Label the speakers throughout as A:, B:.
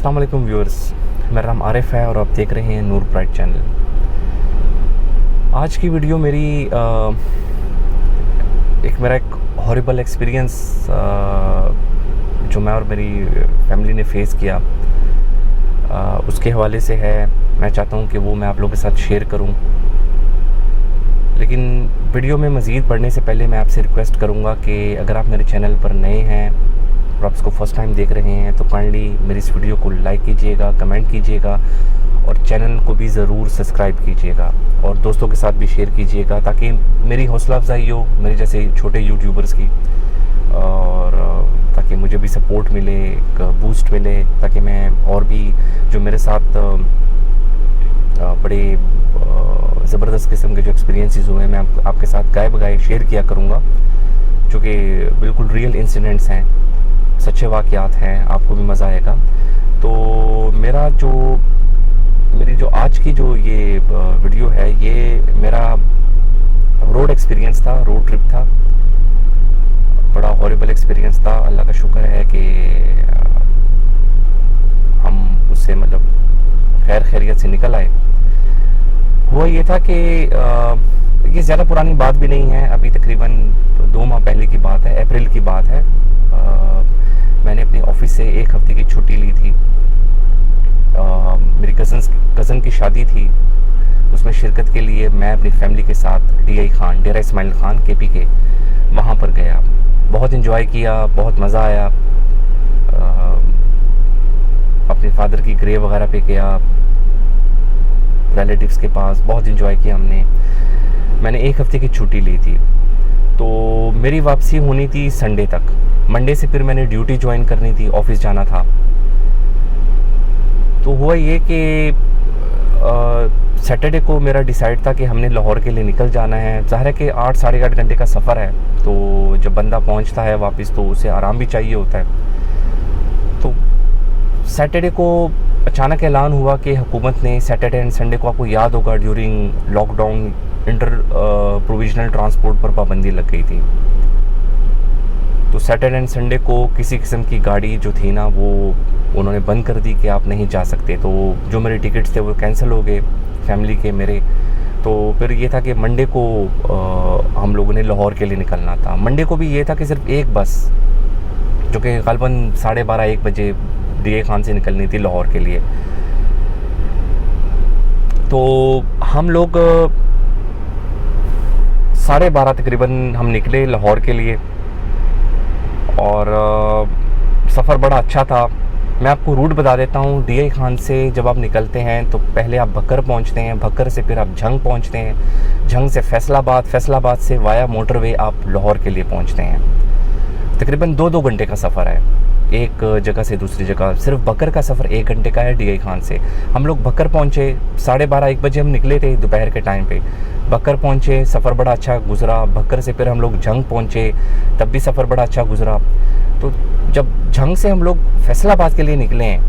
A: अस्सलाम वालेकुम व्यूअर्स, मेरा नाम आरिफ है और आप देख रहे हैं नूर ब्राइट चैनल। आज की वीडियो मेरी मेरा एक हॉरिबल एक्सपीरियंस जो मैं और मेरी फैमिली ने फेस किया उसके हवाले से है। मैं चाहता हूँ कि वो मैं आप लोगों के साथ शेयर करूँ, लेकिन वीडियो में मज़ीद बढ़ने से पहले मैं आपसे रिक्वेस्ट करूँगा कि अगर आप मेरे चैनल पर नए हैं और आप इसको फर्स्ट टाइम देख रहे हैं तो काइंडली मेरी इस वीडियो को लाइक कीजिएगा, कमेंट कीजिएगा और चैनल को भी ज़रूर सब्सक्राइब कीजिएगा और दोस्तों के साथ भी शेयर कीजिएगा ताकि मेरी हौसला अफजाई हो मेरे जैसे छोटे यूट्यूबर्स की, और ताकि मुझे भी सपोर्ट मिले, एक बूस्ट मिले, ताकि मैं और भी जो मेरे साथ बड़े ज़बरदस्त किस्म के जो एक्सपीरियंसेस हुए हैं मैं आपके साथ गाए बगाए शेयर किया करूँगा, जो कि बिल्कुल रियल इंसिडेंट्स हैं, सच्चे वाक़यात हैं, आपको भी मज़ा आएगा। तो मेरी जो आज की जो ये वीडियो है ये मेरा रोड एक्सपीरियंस था, रोड ट्रिप था, बड़ा हॉरिबल एक्सपीरियंस था। अल्लाह का शुक्र है कि हम उससे खैर खैरियत से निकल आए। हुआ ये था कि ये ज़्यादा पुरानी बात भी नहीं है, अभी तकरीबन 2 माह पहले की बात है, अप्रैल की बात है। मैंने अपने ऑफिस से 1 हफ्ते की छुट्टी ली थी। मेरी कज़न की शादी थी, उसमें शिरकत के लिए मैं अपनी फैमिली के साथ डेरा इस्माइल खान KP के वहाँ पर गया। बहुत इन्जॉय किया, बहुत मज़ा आया। अपने फादर की ग्रेव वगैरह पे गया, रिलेटिव्स के पास, बहुत इन्जॉय किया हमने। मैंने 1 हफ्ते की छुट्टी ली थी, तो मेरी वापसी होनी थी संडे तक। मंडे से फिर मैंने ड्यूटी ज्वाइन करनी थी, ऑफिस जाना था। तो हुआ ये कि सैटरडे को मेरा डिसाइड था कि हमने लाहौर के लिए निकल जाना है। ज़ाहिर है कि 8 साढ़े 8 घंटे का सफ़र है, तो जब बंदा पहुंचता है वापस तो उसे आराम भी चाहिए होता है। तो सैटरडे को अचानक ऐलान हुआ कि हुकूमत ने सैटरडे एंड संडे को, आपको याद होगा, during lockdown inter provisional transport पर पाबंदी लग गई थी। तो सैटरडे एंड संडे को किसी किस्म की गाड़ी जो थी ना वो उन्होंने बंद कर दी कि आप नहीं जा सकते। तो जो मेरे टिकट्स थे वो कैंसिल हो गए फैमिली के मेरे। तो फिर ये था कि मंडे को हम लोगों ने लाहौर के लिए निकलना था। मंडे को भी ये था कि सिर्फ एक बस जो कि ग़ालिबन 12:30-1 बजे DA खान से निकलनी थी लाहौर के लिए। तो हम लोग 12:30 तकरीबन हम निकले लाहौर के लिए और सफ़र बड़ा अच्छा था। मैं आपको रूट बता देता हूँ। DA खान से जब आप निकलते हैं तो पहले आप भक्कर पहुँचते हैं, भक्कर से फिर आप झंग पहुँचते हैं, झंग से फैसलाबाद से वाया मोटरवे आप लाहौर के लिए पहुँचते हैं। तकरीबन 2-2 घंटे का सफ़र है एक जगह से दूसरी जगह। सिर्फ भक्कर का सफ़र 1 घंटे का है DA खान से। हम लोग भक्कर पहुँचे 12:30-1 बजे हम निकले थे दोपहर के टाइम पे। भक्कर पहुँचे, सफ़र बड़ा अच्छा गुज़रा। भक्कर से फिर हम लोग झंग पहुँचे, तब भी सफ़र बड़ा अच्छा गुज़रा। तो जब झंग से हम लोग फैसलाबाद के लिए निकले हैं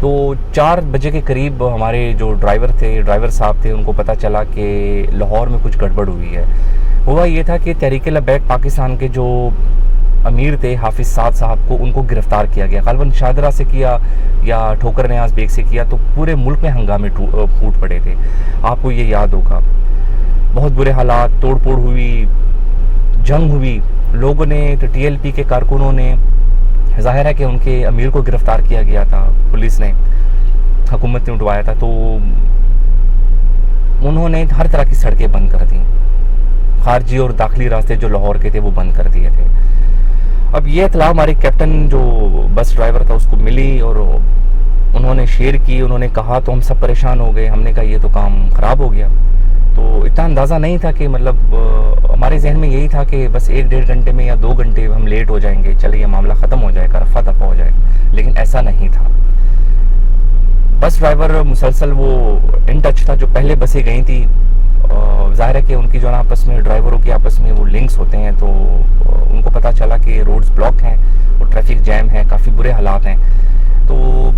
A: तो 4 बजे के करीब हमारे जो ड्राइवर साहब थे, उनको पता चला कि लाहौर में कुछ गड़बड़ हुई है। हुआ ये था कि तहरीक-ए-लब्बैक पाकिस्तान के जो अमीर थे हाफिज़ साद साहब को, उनको गिरफ़्तार किया गया। ग़ालिबन शाहदरा से किया या ठोकर न्याज़ बेग से किया, तो पूरे मुल्क में हंगामे फूट पड़े थे। आपको ये याद होगा, बहुत बुरे हालात, तोड़ फोड़ हुई, जंग हुई। लोगों ने, तो TLP के कारकुनों ने, ज़ाहिर है कि उनके अमीर को गिरफ़्तार किया गया था, पुलिस ने, हुकूमत ने उठवाया था। तो उन्होंने हर तरह की सड़कें बंद कर दी, खारजी और दाखिली रास्ते जो लाहौर के थे वो बंद कर दिए थे। अब ये इत्तला हमारे कैप्टन जो बस ड्राइवर था उसको मिली और उन्होंने शेयर की। उन्होंने कहा तो हम सब परेशान हो गए। हमने कहा ये तो काम ख़राब हो गया। तो इतना अंदाज़ा नहीं था कि हमारे जहन में यही था कि बस 1-1.5 घंटे में या 2 घंटे हम लेट हो जाएंगे, चलिए ये मामला ख़त्म हो जाएगा, रफ़ा दफ़ा हो जाएगा। लेकिन ऐसा नहीं था। बस ड्राइवर मुसलसल वो इन टच था, जो पहले बसें गई थी। ज़ाहिर है कि उनकी जो आपस में, ड्राइवरों के आपस में वो लिंक्स होते हैं, तो उनको पता चला कि रोड्स ब्लॉक हैं और ट्रैफिक जैम है, काफ़ी बुरे हालात हैं। तो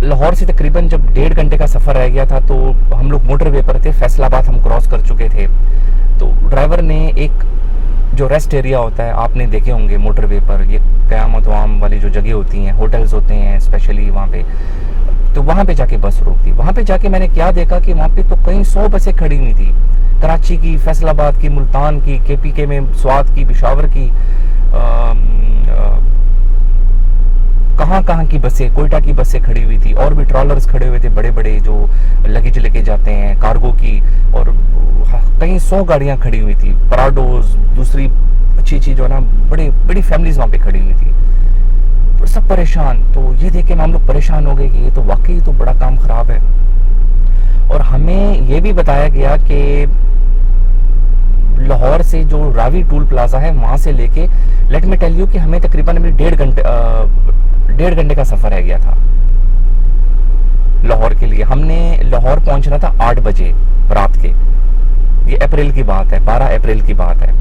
A: लाहौर से तकरीबन जब 1.5 घंटे का सफ़र रह गया था तो हम लोग मोटरवे पर थे, फैसलाबाद हम क्रॉस कर चुके थे। तो ड्राइवर ने एक जो रेस्ट एरिया होता है, आपने देखे होंगे मोटरवे पर, ये क़यामत वाम वाली जो जगह होती हैं, होटल्स होते हैं स्पेशली वहाँ पे, तो वहाँ पे जाके बस रोकती। वहाँ पे जाके मैंने क्या देखा कि वहाँ पे तो कई 100 बसें खड़ी हुई थी, कराची की, फैसलाबाद की, मुल्तान की, KPK में स्वात की, पेशावर की, कहाँ की बसें, कोयटा की बसें खड़ी हुई थी, और भी ट्रॉलर्स खड़े हुए थे बड़े बड़े जो लगेज लेके जाते हैं कार्गो की, और कहीं 100 गाड़ियाँ खड़ी हुई थी, पराडोज, दूसरी अच्छी जो है ना बड़ी फैमिलीज वहाँ पे खड़ी हुई थी, तो सब परेशान। तो ये देख के हम लोग परेशान हो गए कि ये तो वाकई तो बड़ा काम खराब है। और हमें ये भी बताया गया कि लाहौर से जो रावी टूल प्लाजा है वहाँ से लेके, लेट मी टेल यू कि हमें तकरीबन अभी 1.5 घंटे का सफ़र है गया था लाहौर के लिए। हमने लाहौर पहुंचना था 8 बजे रात के, ये अप्रैल की बात है, 12 अप्रैल की बात है,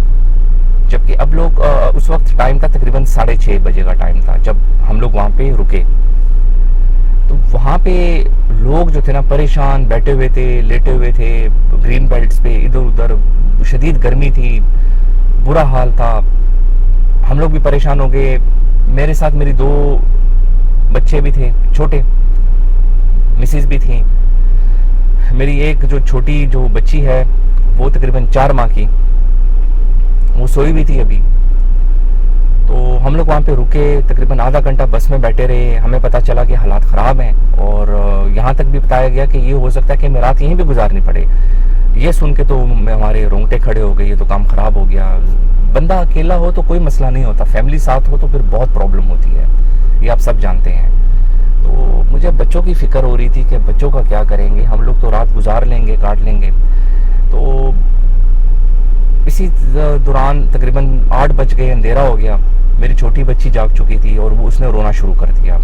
A: जबकि अब लोग उस वक्त टाइम था तकरीबन 6:30 बजे का टाइम था जब हम लोग वहाँ पे रुके। तो वहाँ पे लोग जो थे ना परेशान बैठे हुए थे, लेटे हुए थे ग्रीन बेल्ट्स पे, इधर उधर, शदीद गर्मी थी, बुरा हाल था। हम लोग भी परेशान हो गए। मेरे साथ मेरी 2 बच्चे भी थे छोटे, मिसेज भी थी। मेरी एक जो छोटी जो बच्ची है वो तकरीबन 4 माह की, वो सोई भी थी अभी। तो हम लोग वहाँ पे रुके, तकरीबन आधा घंटा बस में बैठे रहे। हमें पता चला कि हालात ख़राब हैं, और यहाँ तक भी बताया गया कि ये हो सकता है कि हमें रात यहीं भी गुजारनी पड़े। ये सुन के तो हमारे रोंगटे खड़े हो गए, ये तो काम ख़राब हो गया। बंदा अकेला हो तो कोई मसला नहीं होता, फैमिली साथ हो तो फिर बहुत प्रॉब्लम होती है, ये आप सब जानते हैं। तो मुझे बच्चों की फ़िक्र हो रही थी कि बच्चों का क्या करेंगे, हम लोग तो रात गुजार लेंगे, काट लेंगे। तो इसी दौरान तकरीबन 8 बज गए, अंधेरा हो गया। मेरी छोटी बच्ची जाग चुकी थी और वो उसने रोना शुरू कर दिया।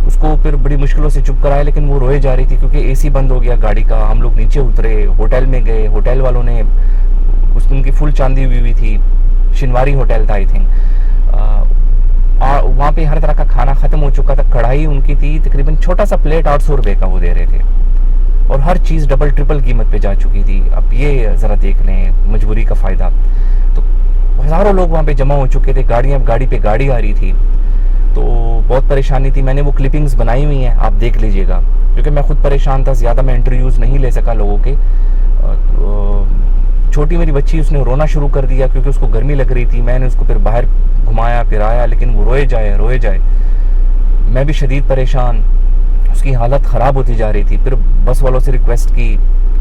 A: उसको फिर बड़ी मुश्किलों से चुप कराया, लेकिन वो रोए जा रही थी क्योंकि AC बंद हो गया गाड़ी का। हम लोग नीचे उतरे, होटल में गए, होटल वालों ने उनकी फुल चांदी हुई थी, शिनवारी होटल था आई थिंक। वहाँ पे हर तरह का खाना ख़त्म हो चुका था। कढ़ाई उनकी थी तकरीबन, छोटा सा प्लेट 800 रुपये का वो दे रहे थे, और हर चीज़ डबल ट्रिपल कीमत पे जा चुकी थी। अब ये ज़रा देख लें मजबूरी का फ़ायदा। तो हज़ारों लोग वहाँ पे जमा हो चुके थे, गाड़ी पे गाड़ी आ रही थी, तो बहुत परेशानी थी। मैंने वो क्लिपिंग्स बनाई हुई हैं, आप देख लीजिएगा, क्योंकि मैं खुद परेशान था, ज़्यादा मैं इंटरव्यूज़ नहीं ले सका लोगों के। छोटी मेरी बच्ची, उसने रोना शुरू कर दिया क्योंकि उसको गर्मी लग रही थी। मैंने उसको फिर बाहर घुमाया फिराया, लेकिन वो रोए जाए। मैं भी शदीद परेशान, उसकी हालत ख़राब होती जा रही थी। फिर बस वालों से रिक्वेस्ट की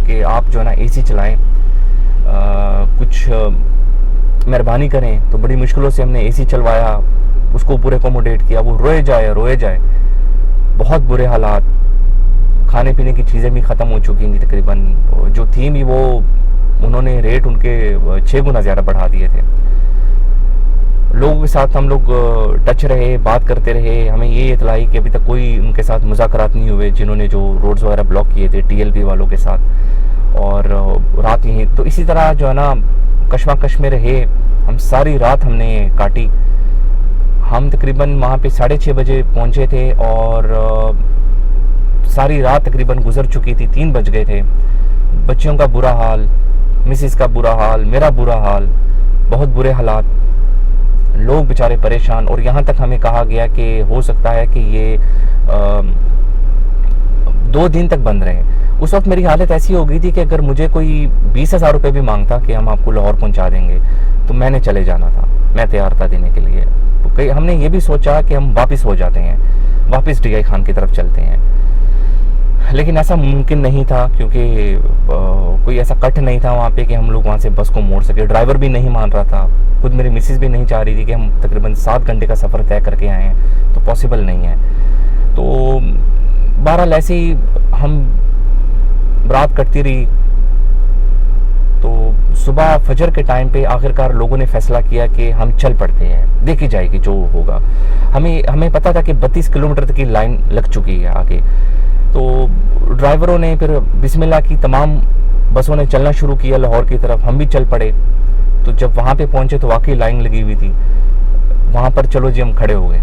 A: कि आप जो है ना AC चलाएं, कुछ मेहरबानी करें। तो बड़ी मुश्किलों से हमने AC चलवाया, उसको पूरे अकोमोडेट किया। वो रोए जाए, बहुत बुरे हालात। खाने पीने की चीज़ें भी ख़त्म हो चुकी थी तकरीबन, जो थी भी वो उन्होंने रेट उनके 6 गुना ज़्यादा बढ़ा दिए थे। लोगों के साथ हम लोग टच रहे, बात करते रहे। हमें ये इतला आई कि अभी तक कोई उनके साथ मुज़ाकरात नहीं हुए जिन्होंने जो रोड्स वगैरह ब्लॉक किए थे TLP वालों के साथ। और रात यहीं तो इसी तरह जो है ना कश्मकश में रहे हम। सारी रात हमने काटी। हम तकरीबन वहाँ पे 6:30 बजे पहुँचे थे और सारी रात तकरीबन गुजर चुकी थी, 3 बज गए थे। बच्चियों का बुरा हाल, मिसेस का बुरा हाल, मेरा बुरा हाल, बहुत बुरे हालात, लोग बेचारे परेशान। और यहाँ तक हमें कहा गया कि हो सकता है कि ये 2 दिन तक बंद रहे। उस वक्त मेरी हालत ऐसी हो गई थी कि अगर मुझे कोई 20,000 रुपये भी मांगता कि हम आपको लाहौर पहुँचा देंगे, तो मैंने चले जाना था, मैं तैयार था देने के लिए। तो कई हमने ये भी सोचा कि हम वापस हो जाते हैं, वापस DI खान की तरफ चलते हैं, लेकिन ऐसा मुमकिन नहीं था क्योंकि कोई ऐसा कट नहीं था वहाँ पे कि हम लोग वहाँ से बस को मोड़ सके। ड्राइवर भी नहीं मान रहा था, खुद मेरी मिसेस भी नहीं चाह रही थी कि हम तकरीबन 7 घंटे का सफ़र तय करके आए हैं, तो पॉसिबल नहीं है। तो बहरहाल ऐसे ही हम रात कटती रही। तो सुबह फजर के टाइम पे आखिरकार लोगों ने फैसला किया कि हम चल पड़ते हैं, देखी जाएगी जो होगा। हमें पता था कि 32 किलोमीटर तक की लाइन लग चुकी है आगे। तो ड्राइवरों ने फिर बिस्मिल्लाह की, तमाम बसों ने चलना शुरू किया लाहौर की तरफ। हम भी चल पड़े। तो जब वहाँ पे पहुँचे तो वाकई लाइन लगी हुई थी वहाँ पर। चलो जी, हम खड़े हो गए।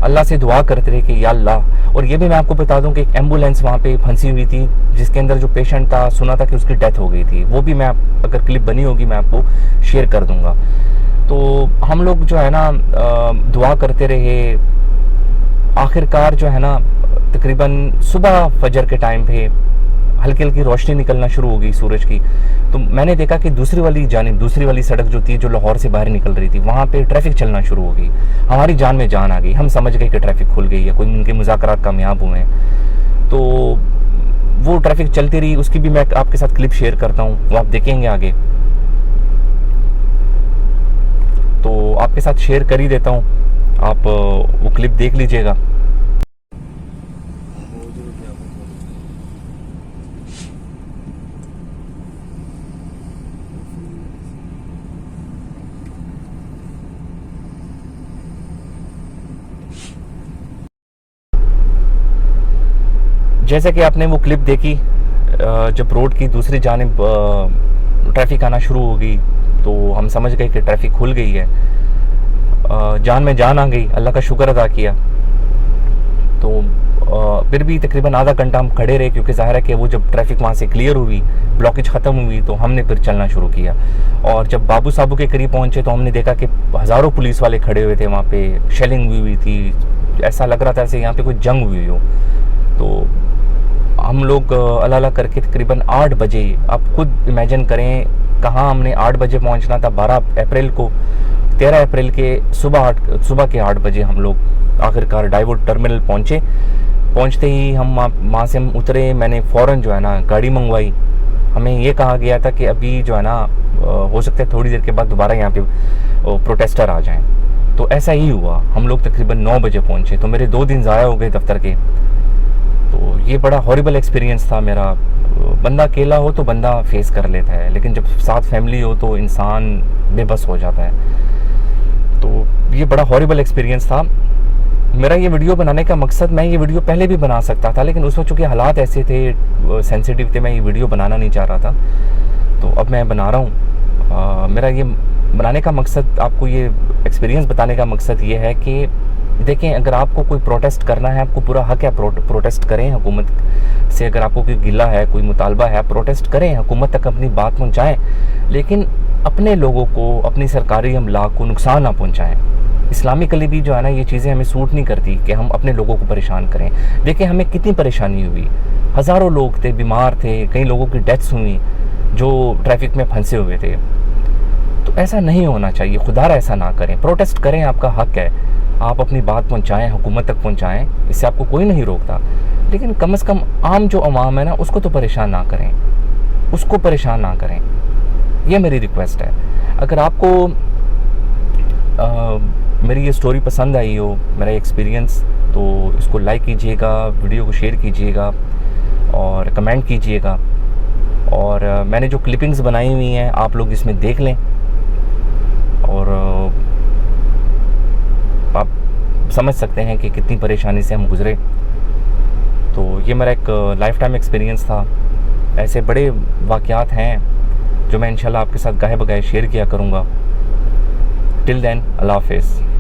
A: अल्लाह से दुआ करते रहे कि या अल्लाह। और ये भी मैं आपको बता दूं कि एक एम्बुलेंस वहाँ पे फंसी हुई थी जिसके अंदर जो पेशेंट था, सुना था कि उसकी डेथ हो गई थी। वो भी मैं अगर क्लिप बनी होगी मैं आपको शेयर कर दूंगा। तो हम लोग जो है ना दुआ करते रहे। आखिरकार जो है ना तकरीबन सुबह फजर के टाइम पे हल्की हल्की रोशनी निकलना शुरू हो गई सूरज की। तो मैंने देखा कि दूसरी वाली सड़क जो थी, जो लाहौर से बाहर निकल रही थी, वहाँ पे ट्रैफिक चलना शुरू हो गई। हमारी जान में जान आ गई। हम समझ गए कि ट्रैफिक खुल गई है, कोई उनके मुज़ाकरात कामयाब हुए हैं। तो वो ट्रैफिक चलती रही, उसकी भी मैं आपके साथ क्लिप शेयर करता हूँ, वो आप देखेंगे आगे। तो आपके साथ शेयर कर ही देता हूँ, आप वो क्लिप देख लीजिएगा। जैसे कि आपने वो क्लिप देखी, जब रोड की दूसरी जानिब ट्रैफिक आना शुरू हो गई तो हम समझ गए कि ट्रैफिक खुल गई है। जान में जान आ गई, अल्लाह का शुक्र अदा किया। तो फिर भी तकरीबन आधा घंटा हम खड़े रहे, क्योंकि ज़ाहिर है कि वो जब ट्रैफिक वहाँ से क्लियर हुई, ब्लॉकेज ख़त्म हुई, तो हमने फिर चलना शुरू किया। और जब बाबू साहब के करीब पहुँचे तो हमने देखा कि हज़ारों पुलिस वाले खड़े हुए थे वहाँ पे। शेलिंग हुई थी, ऐसा लग रहा था जैसे यहाँ पे कोई जंग हुई हो। तो हम लोग अल्लाह करके तकरीबन 8 बजे, आप खुद इमेजिन करें कहाँ हमने 8 बजे पहुँचना था। 12 अप्रैल को, 13 अप्रैल के सुबह के 8 बजे हम लोग आखिरकार डाइवोट टर्मिनल पहुँचे। पहुँचते ही हम वहाँ से हम उतरे। मैंने फ़ौरन जो है ना गाड़ी मंगवाई। हमें ये कहा गया था कि अभी जो है ना हो सकता है थोड़ी देर के बाद दोबारा यहाँ पे प्रोटेस्टर आ जाएं। तो ऐसा ही हुआ, हम लोग तकरीबन 9 बजे पहुँचे। तो मेरे 2 दिन ज़ाया हो गए दफ्तर के। तो ये बड़ा हॉरिबल एक्सपीरियंस था मेरा। बंदा अकेला हो तो बंदा फेस कर लेता है, लेकिन जब साथ फैमिली हो तो इंसान बेबस हो जाता है। तो ये बड़ा हॉरिबल एक्सपीरियंस था। मेरा ये वीडियो बनाने का मकसद, मैं ये वीडियो पहले भी बना सकता था, लेकिन उस वक्त चूँकि हालात ऐसे थे, सेंसिटिव थे, मैं ये वीडियो बनाना नहीं चाह रहा था। तो अब मैं बना रहा हूँ। मेरा ये बनाने का मकसद, आपको ये एक्सपीरियंस बताने का मकसद ये है कि देखें, अगर आपको कोई प्रोटेस्ट करना है, आपको पूरा हक है, प्रोटेस्ट करें हुकूमत से। अगर आपको कोई गिला है, कोई मुतालबा है, प्रोटेस्ट करें, हुकूमत तक अपनी बात पहुंचाएं, लेकिन अपने लोगों को, अपनी सरकारी अमला को नुकसान ना पहुंचाएं। इस्लामिकली भी जो है ना ये चीज़ें हमें सूट नहीं करती कि हम अपने लोगों को परेशान करें। देखिए हमें कितनी परेशानी हुई, हज़ारों लोग थे, बीमार थे, कई लोगों की डेथ्स हुई जो ट्रैफिक में फंसे हुए थे। तो ऐसा नहीं होना चाहिए, खुदारा ऐसा ना करें। प्रोटेस्ट करें, आपका हक है, आप अपनी बात पहुंचाएं, हुकूमत तक पहुंचाएं, इससे आपको कोई नहीं रोकता। लेकिन कम से कम आम जो अवाम है ना, उसको तो परेशान ना करें, उसको परेशान ना करें। ये मेरी रिक्वेस्ट है। अगर आपको मेरी ये स्टोरी पसंद आई हो, मेरा एक्सपीरियंस, तो इसको लाइक कीजिएगा, वीडियो को शेयर कीजिएगा और कमेंट कीजिएगा। और मैंने जो क्लिपिंग्स बनाई हुई हैं आप लोग इसमें देख लें, और आप समझ सकते हैं कि कितनी परेशानी से हम गुज़रे। तो ये मेरा एक लाइफ टाइम एक्सपीरियंस था। ऐसे बड़े वाक़यात हैं जो मैं इंशाल्लाह आपके साथ गाहे बगाहे शेयर किया करूँगा। टिल देन, अल्लाह हाफ़िज़।